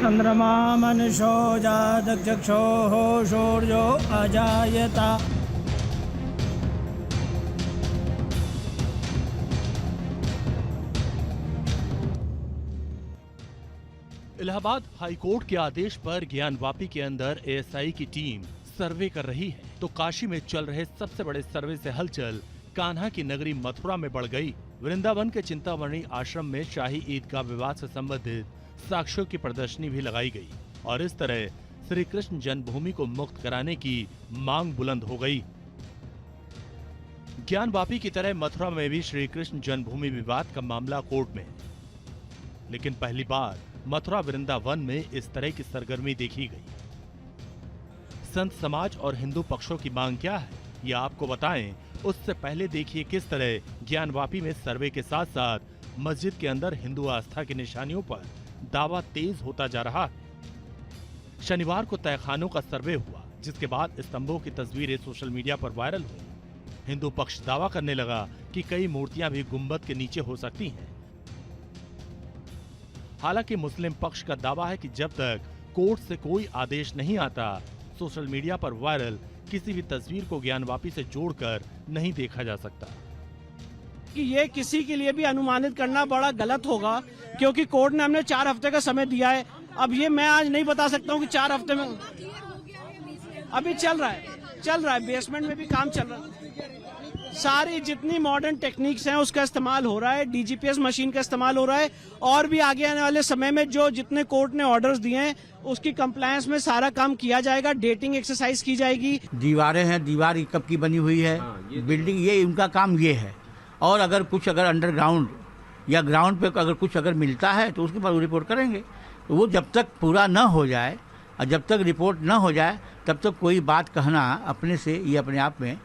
चंद्रमा मनुष्यो जातचक्षुः सूर्यो अजायता। इलाहाबाद हाईकोर्ट के आदेश पर ज्ञानवापी के अंदर एएसआई की टीम सर्वे कर रही है तो काशी में चल रहे सबसे बड़े सर्वे से हलचल कान्हा की नगरी मथुरा में बढ़ गई। वृंदावन के चिंतामणि आश्रम में शाही ईदगाह विवाद से संबंधित साक्ष्यों की प्रदर्शनी भी लगाई गई और इस तरह श्री कृष्ण जन्मभूमि को मुक्त कराने की मांग बुलंद हो गई। ज्ञानवापी की तरह मथुरा में भी श्री कृष्ण जन्मभूमि विवाद का मामला कोर्ट में है, लेकिन पहली बार मथुरा वृंदावन में इस तरह की सरगर्मी देखी गई। संत समाज और हिंदू पक्षों की मांग क्या है, ये आपको बताएं। उससे पहले देखिए किस तरह ज्ञानवापी में सर्वे के साथ साथ मस्जिद के अंदर हिंदू आस्था की निशानियों पर दावा तेज होता जा रहा है। शनिवार को तहखानों का सर्वे हुआ, जिसके बाद स्तंभों की तस्वीरें सोशल मीडिया पर वायरल हुई। हिंदू पक्ष दावा करने लगा कि कई मूर्तियां भी गुंबद के नीचे हो सकती हैं। हालांकि मुस्लिम पक्ष का दावा है कि जब तक कोर्ट से कोई आदेश नहीं आता, सोशल मीडिया पर वायरल किसी भी तस्वीर को ज्ञानवापी से जोड़कर नहीं देखा जा सकता। कि ये किसी के लिए भी अनुमानित करना बड़ा गलत होगा, क्योंकि कोर्ट ने हमने 4 हफ्ते का समय दिया है। अब ये मैं आज नहीं बता सकता हूँ कि 4 हफ्ते में, अभी चल रहा है, बेसमेंट में भी काम चल रहा है। सारी जितनी मॉडर्न टेक्निक्स हैं उसका इस्तेमाल हो रहा है, डीजीपीएस मशीन का इस्तेमाल हो रहा है और भी आगे आने वाले समय में जो जितने कोर्ट ने ऑर्डर्स दिए हैं उसकी कंप्लायंस में सारा काम किया जाएगा। डेटिंग एक्सरसाइज की जाएगी। दीवारें हैं, दीवार कब की बनी हुई है, बिल्डिंग, ये उनका काम ये है। और अगर कुछ अंडरग्राउंड या ग्राउंड पे अगर कुछ मिलता है तो उसके बाद रिपोर्ट करेंगे। तो वो जब तक पूरा न हो जाए और जब तक रिपोर्ट न हो जाए तब तक कोई बात कहना अपने से ये अपने आप में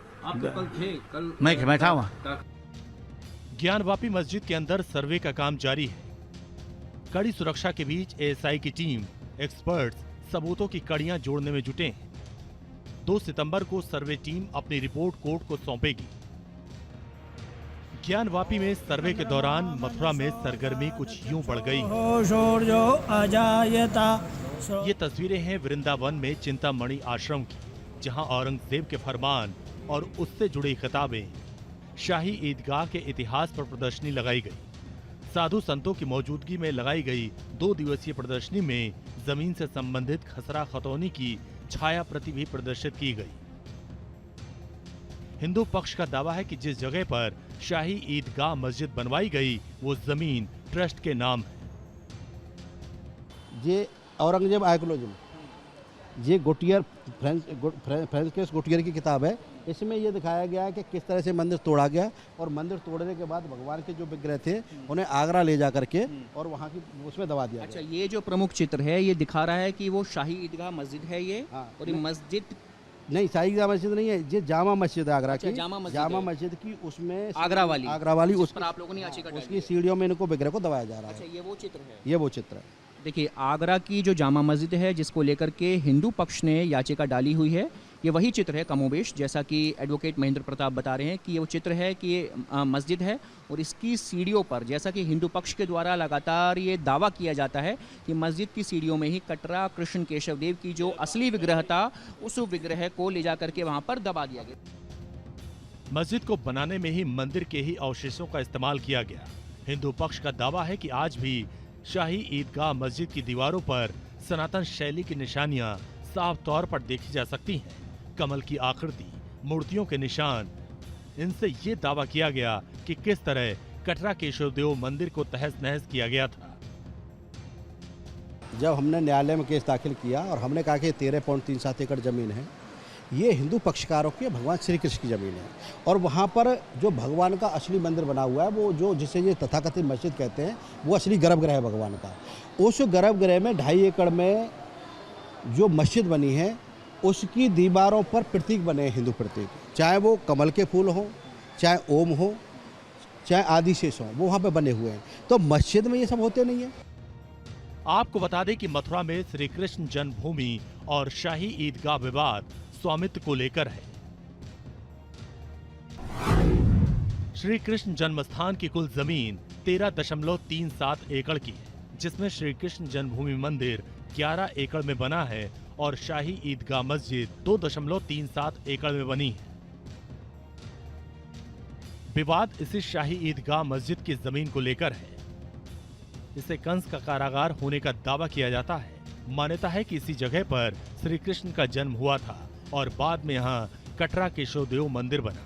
मैं था वहाँ। ज्ञानवापी मस्जिद के अंदर सर्वे का काम जारी है। कड़ी सुरक्षा के बीच एएसआई की टीम, एक्सपर्ट्स सबूतों की कड़ियां जोड़ने में जुटे हैं। 2 सितंबर को सर्वे टीम अपनी रिपोर्ट कोर्ट को सौंपेगी। ज्ञानवापी में सर्वे के दौरान मथुरा में सरगर्मी कुछ यूं बढ़ गई। ये तस्वीरें हैं वृंदावन में चिंतामणि आश्रम की, जहां औरंगजेब के फरमान और उससे जुड़ी किताबें, शाही ईदगाह के इतिहास पर प्रदर्शनी लगाई गई। साधु संतों की मौजूदगी में लगाई गई 2 दिवसीय प्रदर्शनी में जमीन से संबंधित खसरा खतौनी की छाया प्रति भी प्रदर्शित की गई। हिंदू पक्ष का दावा है कि जिस जगह पर शाही ईदगाह मस्जिद बनवाई गई वो जमीन ट्रस्ट के नाम है। ये औरंगजेब आर्कियोलॉजी, ये गोटियर फ्रेंच केस गोटियर की किताब है। इसमें ये दिखाया गया है कि किस तरह से मंदिर तोड़ा गया और मंदिर तोड़ने के बाद भगवान के जो विग्रह थे उन्हें आगरा ले जा करके और वहाँ की उसमें दबा दिया अच्छा, गया। ये जो प्रमुख चित्र है ये दिखा रहा है कि वो शाही ईदगाह मस्जिद है ये। हाँ, और ये मस्जिद नहीं, शाही ईदगाह मस्जिद नहीं है, ये जामा मस्जिद है आगरा अच्छा, की। जामा मस्जिद की उसमें आगरा वाली उस पर आप लोगों ने याचिका डाली उसकी सीढ़ियों में इनको विग्रह को दबाया जा रहा अच्छा, है। ये वो चित्र है। ये वो चित्र है। देखिए, आगरा की जो जामा मस्जिद है जिसको लेकर के हिंदू पक्ष ने याचिका डाली हुई है, ये वही चित्र है कमोबेश, जैसा कि एडवोकेट महेंद्र प्रताप बता रहे हैं कि ये वो चित्र है कि ये मस्जिद है और इसकी सीढ़ियों पर, जैसा कि हिंदू पक्ष के द्वारा लगातार ये दावा किया जाता है कि मस्जिद की सीढ़ियों में ही कटरा कृष्ण केशव देव की जो असली विग्रह था उस विग्रह को ले जाकर के वहाँ पर दबा दिया गया। मस्जिद को बनाने में ही मंदिर के ही अवशेषों का इस्तेमाल किया गया। हिंदू पक्ष का दावा है कि आज भी शाही ईदगाह मस्जिद की दीवारों पर सनातन शैली की निशानियां साफ तौर पर देखी जा सकती हैं। कमल की आकृति, मूर्तियों के निशान, इनसे ये दावा किया गया कि किस तरह कटरा केशवदेव मंदिर को तहस नहस किया गया था। जब हमने न्यायालय में केस दाखिल किया और हमने कहा कि 13.37 एकड़ जमीन है, ये हिंदू पक्षकारों की भगवान श्री कृष्ण की ज़मीन है और वहाँ पर जो भगवान का असली मंदिर बना हुआ है, वो जो जिसे ये तथाकथित मस्जिद कहते हैं, वो असली गर्भगृह है भगवान का। उस गर्भगृह में 2.5 एकड़ में जो मस्जिद बनी है उसकी दीवारों पर प्रतीक बने हैं, हिंदू प्रतीक, चाहे वो कमल के फूल हो, चाहे ओम हो, चाहे आदिशेष हो, वो वहाँ पे बने हुए हैं। तो मस्जिद में ये सब होते नहीं है। आपको बता दें कि मथुरा में श्री कृष्ण जन्मभूमि और शाही ईदगाह विवाद स्वामित्व को लेकर है। श्री कृष्ण जन्मस्थान की कुल जमीन 13.37 एकड़ की है, जिसमें श्री कृष्ण जन्मभूमि मंदिर 11 एकड़ में बना है और शाही ईदगाह मस्जिद 2.37 एकड़ में बनी है। विवाद इसी शाही ईदगाह मस्जिद की जमीन को लेकर है। इसे कंस का कारागार होने का दावा किया जाता है। मान्यता है कि इसी जगह पर श्री कृष्ण का जन्म हुआ था और बाद में यहाँ कटरा केशवदेव मंदिर बना।